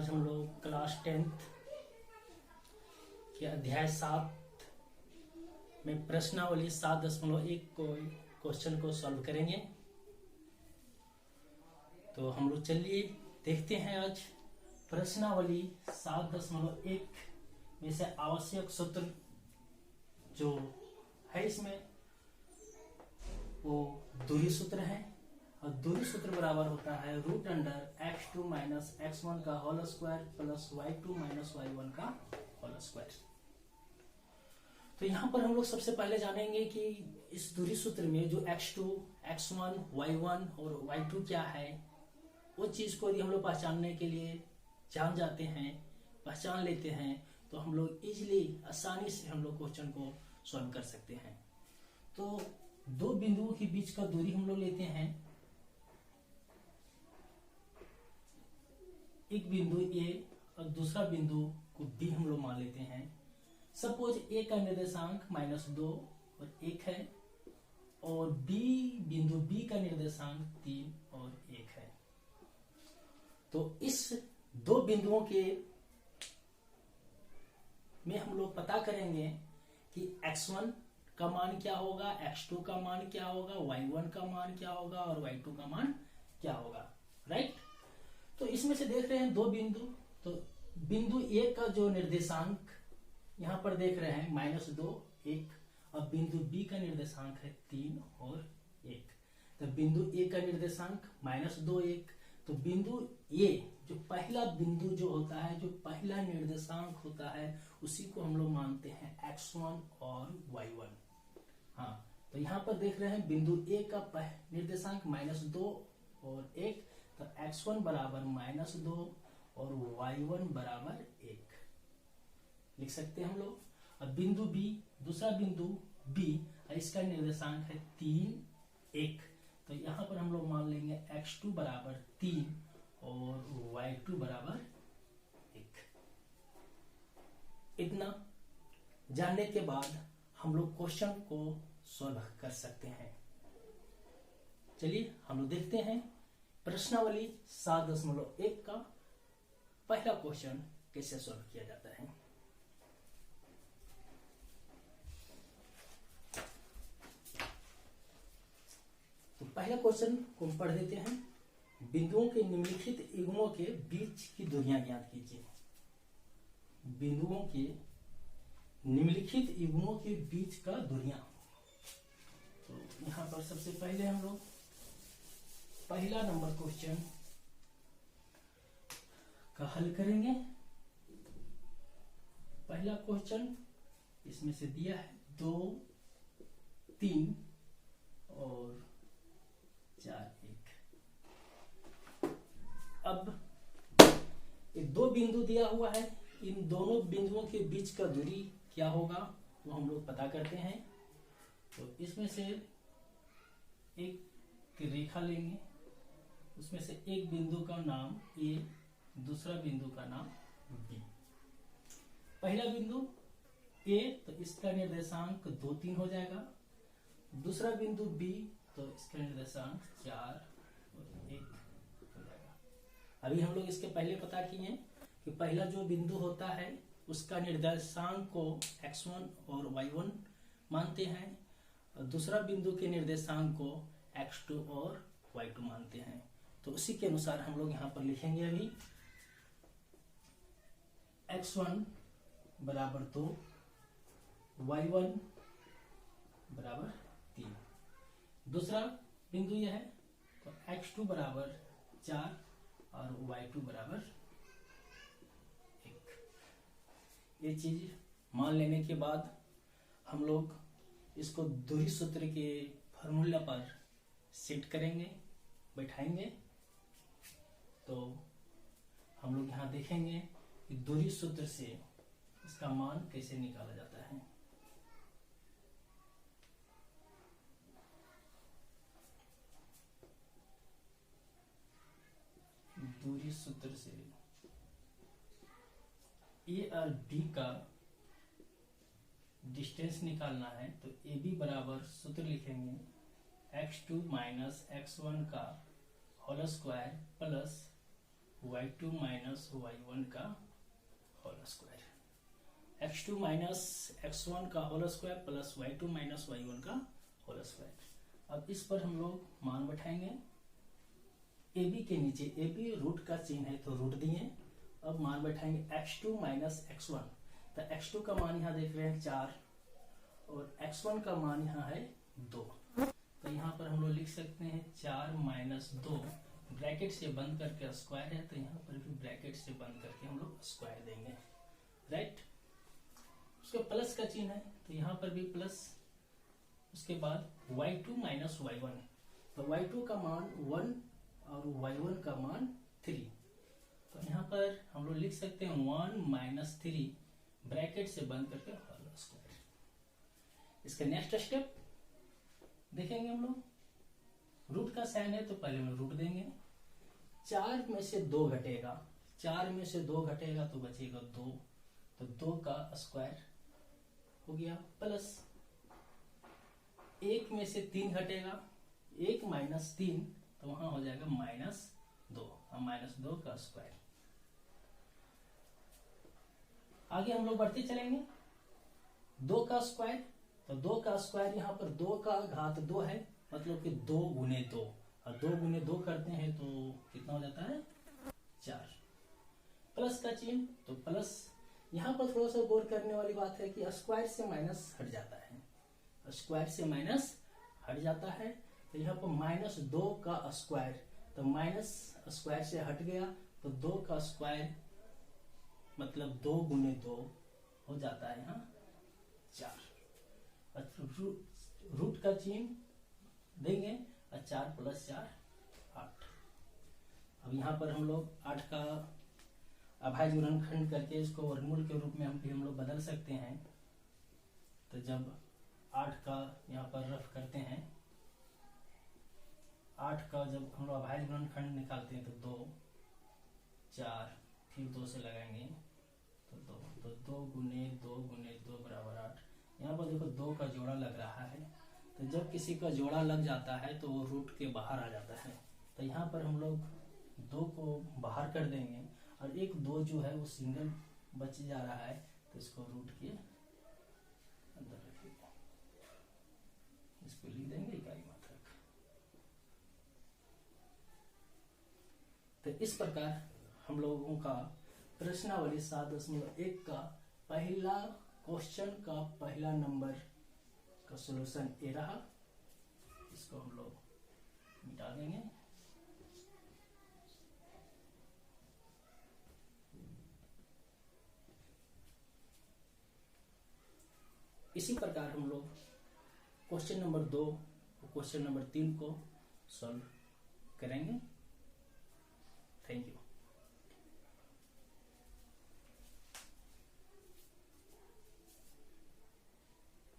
आज हम लोग क्लास 10th के अध्याय 7 में प्रश्नावली 7.1 को क्वेश्चन को सॉल्व करेंगे। तो हम लोग चलिए देखते हैं आज प्रश्नावली 7.1 में से आवश्यक सूत्र जो है इसमें वो दूरी सूत्र है और दूरी सूत्र बराबर होता है √x2 माइनस x1 का whole square plus y2 minus y1 का होल स्क्वायर। तो यहाँ पर हम लोग सबसे पहले जानेंगे कि इस दूरी सूत्र में जो x2, x1, y1 और y2 क्या है, वो चीज को यदि हम लोग पहचानने के लिए जान जाते हैं, पहचान लेते हैं, तो हम लोग इजीली आसानी से हम लोग क्वेश्चन को सॉल्व कर सकते हैं। तो दो बिंदुओं के बीच का दूरी हम लोग लेते हैं, एक बिंदु A और दूसरा बिंदु को B हम लोग मान लेते हैं। सपोज A का निर्देशांक -2 और 1 है और बिंदु B का निर्देशांक 3 और 1 है। तो इस दो बिंदुओं के में हम लोग पता करेंगे कि x1 का मान क्या होगा, x2 का मान क्या होगा, y1 का मान क्या होगा और y2 का मान क्या होगा, राइट। तो इसमें से देख रहे हैं दो बिंदु, तो बिंदु A का जो निर्देशांक यहाँ पर देख रहे हैं -2, 1 और बिंदु B का निर्देशांक है 3 और 1। तो बिंदु A का निर्देशांक -2, 1, तो बिंदु A जो पहला बिंदु जो होता है, जो पहला निर्देशांक होता है, उसी को हम लोग मानते हैं x1 और y1। हाँ, तो यहाँ पर देख रहे हैं बिंदु A का निर्देशांक -2 और 1, तो x1 बराबर -2 और y1 बराबर 1 लिख सकते हैं हम लोग। और बिंदु B, दूसरा बिंदु B, इसका निर्देशांक है 3, 1, तो यहाँ पर हम लोग मान लेंगे x2 बराबर 3 और y2 बराबर 1। इतना जानने के बाद हम लोग क्वेश्चन को सॉल्व कर सकते हैं। चलिए हम लोग देखते हैं प्रश्नावली 7.1 का पहला क्वेश्चन कैसे सॉल्व किया जाता है। तो पहला क्वेश्चन को हम पढ़ देते हैं। बिंदुओं के निम्नलिखित युग्मों के बीच की दूरियां ज्ञात कीजिए। बिंदुओं के निम्नलिखित युग्मों के बीच का दूरियां। तो यहाँ पर सबसे पहले हम लोग पहला नंबर क्वेश्चन का हल करेंगे। पहला क्वेश्चन इसमें से दिया है 2, 3 और 4, 1। अब ये दो बिंदु दिया हुआ है, इन दोनों बिंदुओं के बीच का दूरी क्या होगा वो हम लोग पता करते हैं। तो इसमें से एक रेखा लेंगे, उसमें से एक बिंदु का नाम A, दूसरा बिंदु का नाम B। पहला बिंदु A, तो इसका निर्देशांक 2, 3 हो जाएगा। दूसरा बिंदु B, तो इसका निर्देशांक 4 और 1 हो जाएगा। अभी हम लोग इसके पहले पता किए कि पहला जो बिंदु होता है उसका निर्देशांक को x1 और y1 मानते हैं और दूसरा बिंदु के निर्देशांक को x2 और y2 मानते हैं। तो उसी के अनुसार हम लोग यहाँ पर लिखेंगे अभी x1 बराबर 2, y1 बराबर 3। दूसरा बिंदु यह है, तो x2 बराबर 4 और y2 बराबर 1। ये चीज मान लेने के बाद हम लोग इसको दूरी सूत्र के फॉर्मूला पर सेट करेंगे, बैठाएंगे। तो हम लोग यहाँ देखेंगे कि दूरी सूत्र से इसका मान कैसे निकाला जाता है। दूरी सूत्र से A और B का डिस्टेंस निकालना है, तो AB बराबर सूत्र लिखेंगे x2 माइनस x1 का whole square plus y2 minus y1 का whole square, x2 minus x1 का whole square plus y2 minus y1 का होल स्क्वायर। अब इस पर हम लोग मान बैठाएंगे ए बी के नीचे, ए बी रूट का चिन्ह है तो रूट दिए। अब मान बैठाएंगे x2 माइनस x1, तो x2 का मान यहाँ देख रहे हैं 4 और x1 का मान यहाँ है 2, तो यहाँ पर हम लोग लिख सकते हैं 4 माइनस 2 ब्रैकेट से बंद करके स्क्वायर है, तो यहाँ पर भी ब्रैकेट से बंद करके हम लोग स्क्वायर देंगे, राइट। उसके प्लस का चिन्ह है तो यहाँ पर भी प्लस। उसके बाद y2 माइनस y1, तो y2 का मान 1 और y1 का मान 3, तो यहाँ पर हम लोग लिख सकते हैं 1 माइनस 3 ब्रैकेट से बंद करके होल स्क्वायर। इसका नेक्स्ट स्टेप देखेंगे हम लोग, रूट का साइन है तो पहले हम रूट देंगे। 4 में से 2 घटेगा, 4 में से 2 घटेगा तो बचेगा 2, तो 2 का स्क्वायर हो गया प्लस 1 में से 3 घटेगा, 1 माइनस 3 तो वहां हो जाएगा -2, और -2 का स्क्वायर। आगे हम लोग बढ़ते चलेंगे, 2 का स्क्वायर, तो 2 का स्क्वायर यहाँ पर 2 का घात 2 है, मतलब कि 2 गुने 2, और 2 गुने 2 करते हैं तो कितना हो जाता है 4। प्लस का चिन्ह तो प्लस, यहाँ पर थोड़ा सा गौर करने वाली बात है कि स्क्वायर से माइनस हट जाता है, स्क्वायर से माइनस हट जाता है, तो यहाँ पर -2 का स्क्वायर, तो माइनस स्क्वायर से हट गया तो 2 का स्क्वायर मतलब 2 गुने 2 हो जाता है यहाँ 4। रूट का चिन्ह देंगे और 4 + 4 8। अब यहाँ पर हम लोग 8 का अभाज्य गुणनखंड करके इसको वर्गमूल के रूप में हम लोग बदल सकते हैं। तो जब 8 का यहाँ पर रफ करते हैं, 8 का जब हम लोग अभाज्य गुणनखंड निकालते हैं तो 2 4 फिर 2 से लगाएंगे तो 2, तो 2 गुने 2 गुने 2 बराबर 8। यहाँ पर देखो 2 का जोड़ा लग रहा है, तो जब किसी का जोड़ा लग जाता है तो वो रूट के बाहर आ जाता है, तो यहाँ पर हम लोग 2 को बाहर कर देंगे और एक 2 जो है वो सिंगल बच जा रहा है, तो इसको रूट के अंदर रखिएगा, इसको लिख देंगे इकाई मात्रक। तो इस प्रकार हम लोगों का प्रश्नावली 7.1 का पहला क्वेश्चन का पहला नंबर का सॉल्यूशन ए रहा। इसको हम लोग मिटा देंगे। इसी प्रकार हम लोग क्वेश्चन नंबर 2 और क्वेश्चन नंबर 3 को सॉल्व करेंगे।